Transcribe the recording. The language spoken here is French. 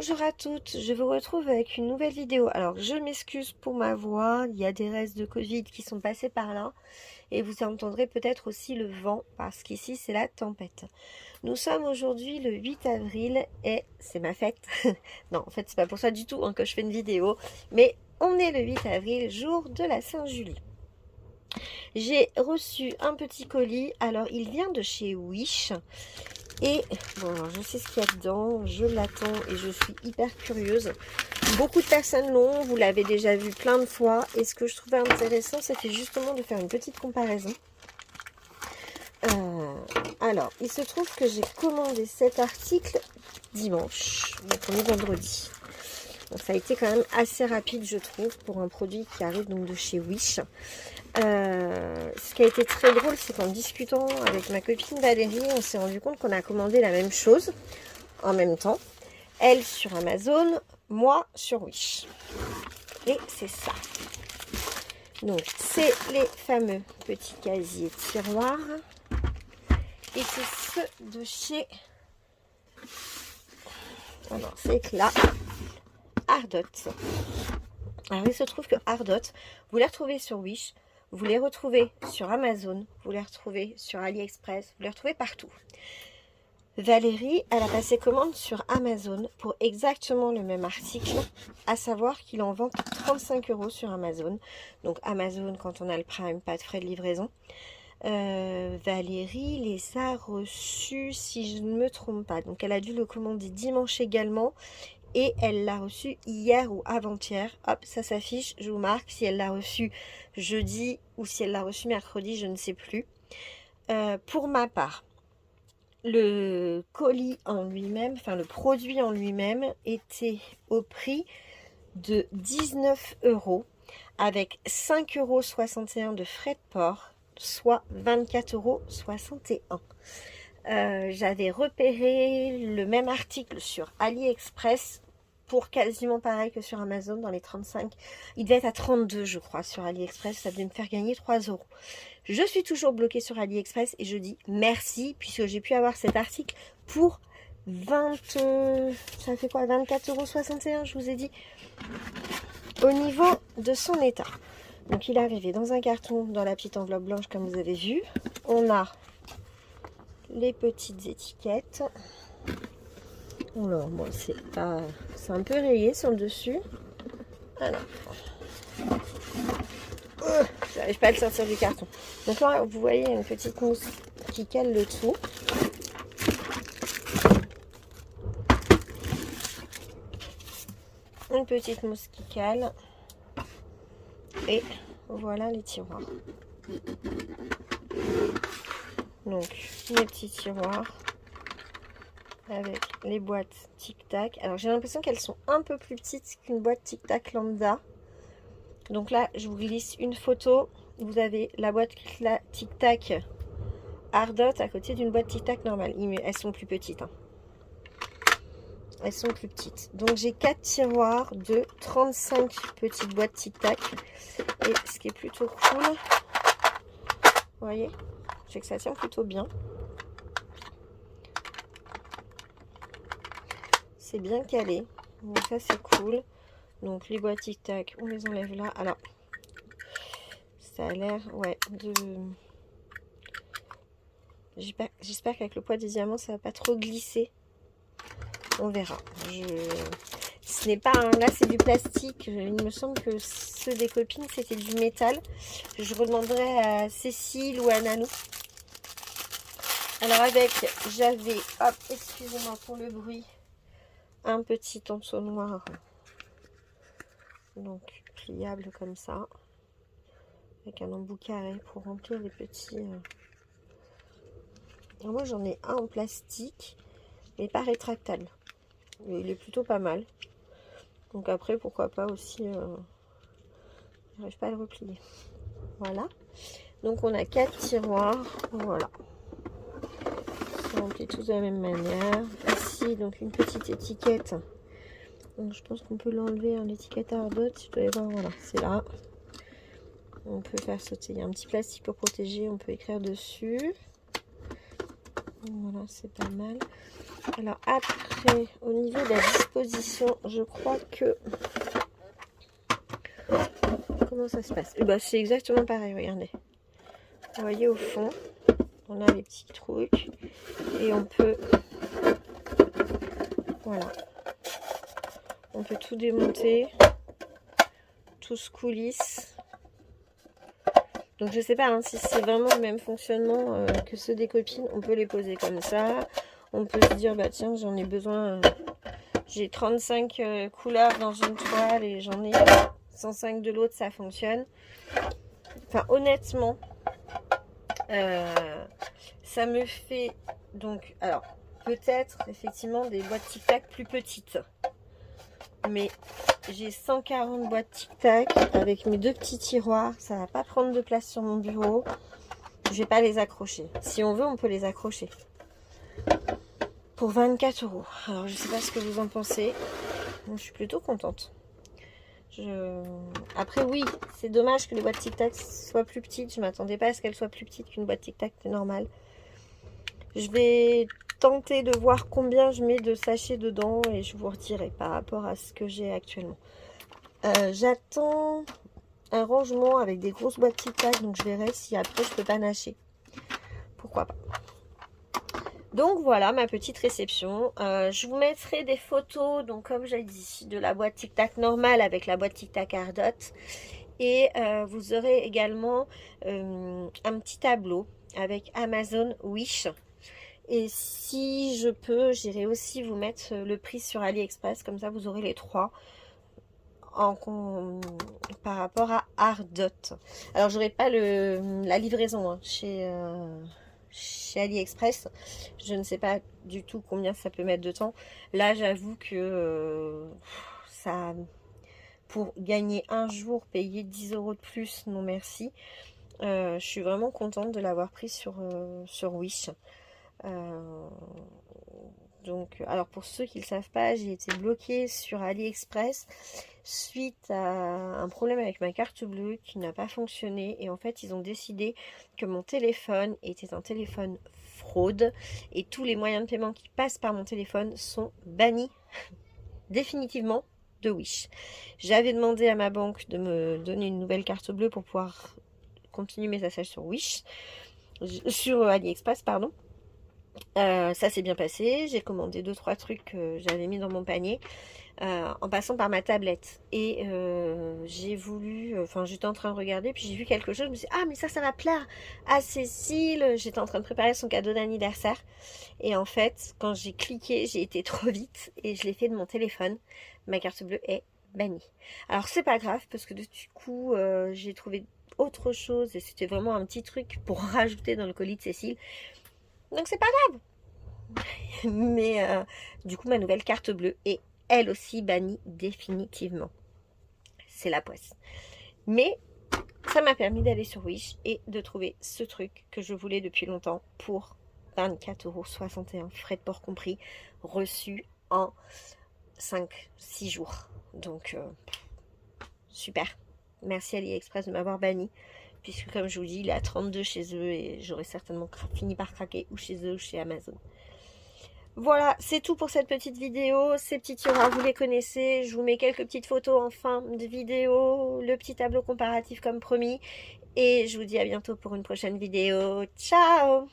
Bonjour à toutes, je vous retrouve avec une nouvelle vidéo. Alors je m'excuse pour ma voix, il y a des restes de Covid qui sont passés par là et vous entendrez peut-être aussi le vent parce qu'ici c'est la tempête. Nous sommes aujourd'hui le 8 avril et c'est ma fête. Non, en fait c'est pas pour ça du tout que je fais une vidéo, mais on est le 8 avril, jour de la Saint-Julie. J'ai reçu un petit colis, alors il vient de chez Wish. Et bon, alors je sais ce qu'il y a dedans, je l'attends et je suis hyper curieuse. Beaucoup de personnes l'ont, vous l'avez déjà vu plein de fois. Et ce que je trouvais intéressant, c'était justement de faire une petite comparaison. Alors, il se trouve que j'ai commandé cet article dimanche, donc on est vendredi. Donc ça a été quand même assez rapide, je trouve, pour un produit qui arrive donc de chez Wish. Ce qui a été très drôle, c'est qu'en discutant avec ma copine Valérie, on s'est rendu compte qu'on a commandé la même chose en même temps. Elle sur Amazon, moi sur Wish. Et c'est ça. Donc, c'est les fameux petits casiers tiroirs. Et c'est ceux de chez... Alors, c'est là, Ardot. Alors, il se trouve que Ardot, vous les retrouvez sur Wish. Vous les retrouvez sur Amazon, vous les retrouvez sur AliExpress, vous les retrouvez partout. Valérie, elle a passé commande sur Amazon pour exactement le même article, à savoir qu'il en vend 35 € sur Amazon. Donc Amazon, quand on a le Prime, pas de frais de livraison. Valérie les a reçus, si je ne me trompe pas. Donc elle a dû le commander dimanche également. Et elle l'a reçu hier ou avant-hier. Hop, ça s'affiche, je vous marque si elle l'a reçu jeudi ou si elle l'a reçu mercredi, je ne sais plus. Pour ma part, le colis en lui-même, enfin le produit en lui-même, était au prix de 19 € avec 5,61 € de frais de port, soit 24,61 €. J'avais repéré le même article sur AliExpress pour quasiment pareil que sur Amazon dans les 35. Il devait être à 32 je crois sur AliExpress, ça devait me faire gagner 3 €. Je suis toujours bloquée sur AliExpress et je dis merci puisque j'ai pu avoir cet article pour 20... ça fait quoi, 24,61 €, je vous ai dit. Au niveau de son état. Donc il est arrivé dans un carton, dans la petite enveloppe blanche comme vous avez vu. On a les petites étiquettes. Alors bon, c'est un peu rayé sur le dessus. Alors, j'arrive pas à le sortir du carton. Donc là, vous voyez, une petite mousse qui cale le tout. Une petite mousse qui cale. Et voilà les tiroirs. Donc, les petits tiroirs avec les boîtes Tic Tac. Alors, j'ai l'impression qu'elles sont un peu plus petites qu'une boîte Tic Tac lambda. Donc là, je vous glisse une photo. Vous avez la boîte Tic Tac Ardot à côté d'une boîte Tic Tac normale. Elles sont plus petites. Elles sont plus petites. Donc, j'ai 4 tiroirs de 35 petites boîtes Tic Tac. Et ce qui est plutôt cool, vous voyez, c'est que ça tient plutôt bien. C'est bien calé. Donc ça, c'est cool. Donc, les boîtes Tic Tac, on les enlève là. Alors, ça a l'air, ouais, de... J'espère qu'avec le poids des diamants, ça va pas trop glisser. On verra. Ce n'est pas là, c'est du plastique. Il me semble que ceux des copines, c'était du métal. Je redemanderai à Cécile ou à Nanou. Alors avec, j'avais, hop, excusez-moi pour le bruit, un petit entonnoir. Donc pliable comme ça. Avec un embout carré pour remplir les petits... Alors moi j'en ai un en plastique, mais pas rétractable. Il est plutôt pas mal. Donc après, pourquoi pas aussi... j'arrive pas à le replier. Voilà. Donc on a 4 tiroirs. Voilà. Ils sont remplis tous de la même manière. Ici, donc une petite étiquette. Donc je pense qu'on peut l'enlever, l'étiquette Ardot. Je dois y voir, voilà, c'est là. On peut faire sauter. Il y a un petit plastique pour protéger. On peut écrire dessus. Voilà, c'est pas mal. Alors après, au niveau de la disposition, je crois que... Comment ça se passe? Bah, c'est exactement pareil, regardez. Vous voyez au fond, on a les petits trucs et on peut... Voilà. On peut tout démonter. Tout se coulisse. Donc je sais pas hein, si c'est vraiment le même fonctionnement que ceux des copines. On peut les poser comme ça. On peut se dire, bah tiens, j'en ai besoin... j'ai 35 couleurs dans une toile et j'en ai 105 de l'autre, ça fonctionne. Enfin, honnêtement, ça me fait donc, alors, peut-être effectivement des boîtes tic-tac plus petites. Mais j'ai 140 boîtes tic-tac avec mes deux petits tiroirs. Ça va pas prendre de place sur mon bureau. Je vais pas les accrocher. Si on veut, on peut les accrocher. Pour 24 €. Alors, je sais pas ce que vous en pensez. Moi, je suis plutôt contente. Après, oui, c'est dommage que les boîtes tic-tac soient plus petites. Je m'attendais pas à ce qu'elles soient plus petites qu'une boîte tic-tac normale. Je vais tenter de voir combien je mets de sachets dedans et je vous redirai par rapport à ce que j'ai actuellement. J'attends un rangement avec des grosses boîtes tic-tac, donc je verrai si après je peux panacher. Pourquoi pas. Donc voilà ma petite réception. Je vous mettrai des photos, donc comme j'ai dit, de la boîte tic-tac normale avec la boîte tic-tac Ardot. Et vous aurez également un petit tableau avec Amazon Wish. Et si je peux, j'irai aussi vous mettre le prix sur AliExpress, comme ça vous aurez les trois par rapport à Ardot. Alors j'aurai pas la livraison hein, chez AliExpress. Je ne sais pas du tout combien ça peut mettre de temps. Là j'avoue que ça, pour gagner un jour, payer 10 € de plus, non merci. Je suis vraiment contente de l'avoir pris sur Wish. Donc, alors pour ceux qui ne le savent pas, j'ai été bloquée sur AliExpress suite à un problème avec ma carte bleue qui n'a pas fonctionné. Et en fait, ils ont décidé que mon téléphone était un téléphone fraude. Et tous les moyens de paiement qui passent par mon téléphone sont bannis définitivement de Wish. J'avais demandé à ma banque de me donner une nouvelle carte bleue pour pouvoir continuer mes achats sur Wish. Sur AliExpress, pardon. Ça s'est bien passé, j'ai commandé 2-3 trucs que j'avais mis dans mon panier en passant par ma tablette et j'ai voulu, enfin j'étais en train de regarder puis j'ai vu quelque chose, je me suis dit ah mais ça va plaire à Cécile, j'étais en train de préparer son cadeau d'anniversaire et en fait quand j'ai cliqué j'ai été trop vite et je l'ai fait de mon téléphone, ma carte bleue est bannie. Alors c'est pas grave parce que du coup j'ai trouvé autre chose et c'était vraiment un petit truc pour rajouter dans le colis de Cécile. Donc c'est pas grave. Mais du coup ma nouvelle carte bleue est elle aussi bannie définitivement. C'est la poisse. Mais ça m'a permis d'aller sur Wish et de trouver ce truc que je voulais depuis longtemps pour 24,61 €, frais de port compris, reçu en 5-6 jours. Donc super. Merci AliExpress de m'avoir banni. Puisque comme je vous dis, il est à 32 chez eux et j'aurais certainement fini par craquer ou chez eux ou chez Amazon. Voilà, c'est tout pour cette petite vidéo. Ces petits tiroirs, vous les connaissez. Je vous mets quelques petites photos en fin de vidéo, le petit tableau comparatif comme promis. Et je vous dis à bientôt pour une prochaine vidéo. Ciao!